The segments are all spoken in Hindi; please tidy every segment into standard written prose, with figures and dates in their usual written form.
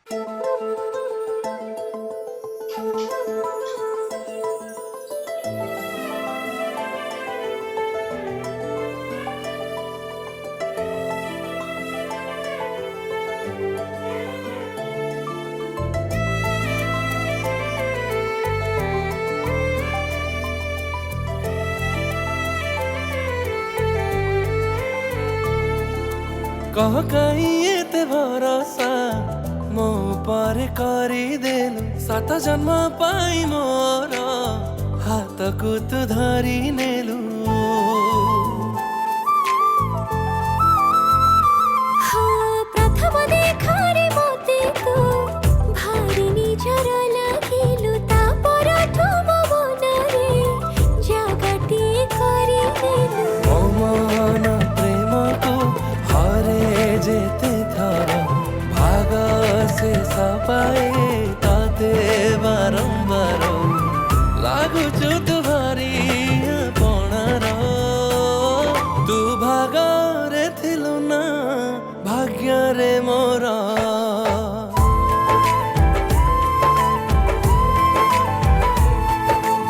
कह कहीं एते भरोसा मो पर करी देलु सात जन्म पाई मोर हाथ को तू धरी नेलु। प्रथम देखारे मोते तू भारी निजर लागिलु तापर ठुम मनरे जगती करी देलु। मन प्रेम को हरे जेते थर भाग से सपाए ताते बारंबार लागुचु तू भारी आपणार तू भागरे थिलु ना भाग्य रे मोर।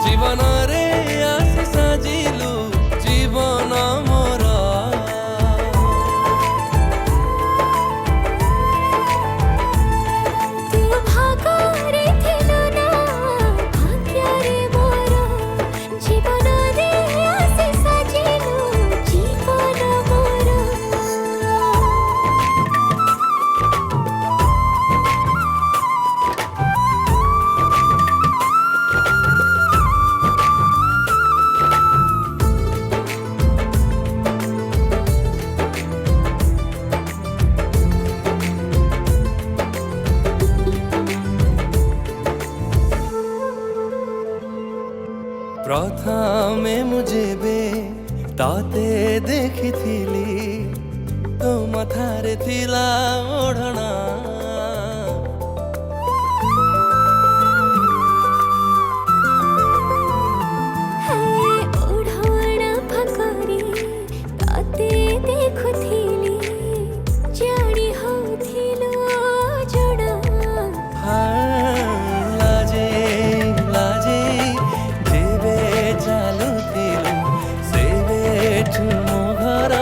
जीवन रे आसी साजिलु जीवन मोर। तू भागरे थिलु ना भाग्य रे मोर। जीवन रे आसी साजिलु जीवन मोर। प्रथमे मुझे बे ताते देखिथिली तो मथारे थिला ओढ़ना ओढ़ना फकरी ताते देखुथिली जानी होथिलो जड़ा। लाजे लाजे जेबे चालुथिलु सेबे ठुमो घर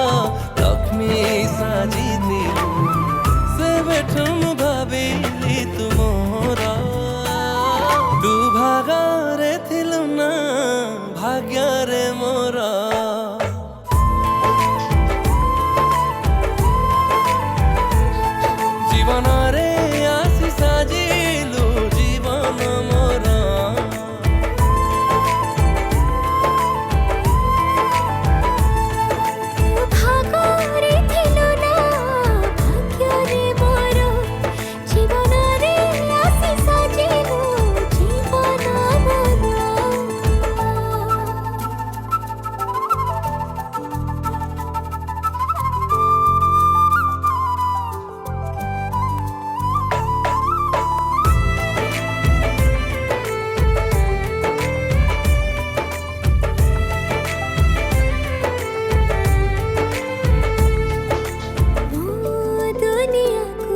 लक्ष्मी साजिथिलु सेबे ठुम भाबिली तुमोर। तू भागरे थिलु ना भाग्य रे मोर। जीवन रे आसी साजिलु जीवन मोर। भागरे थिलु ना भाग्य रे मोर। जीवन रे आसी साजिलु जीवन मोर। दुनिया को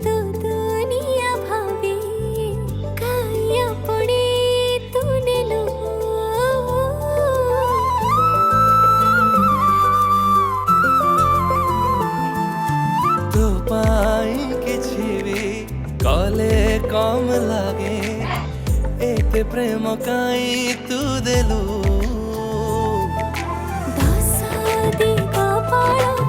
तो दुनिया भावे काया पड़े तूने लो। तो पाई किछि भी कले कम लागे एते प्रेम काई तू देलु। दस दिग पाड़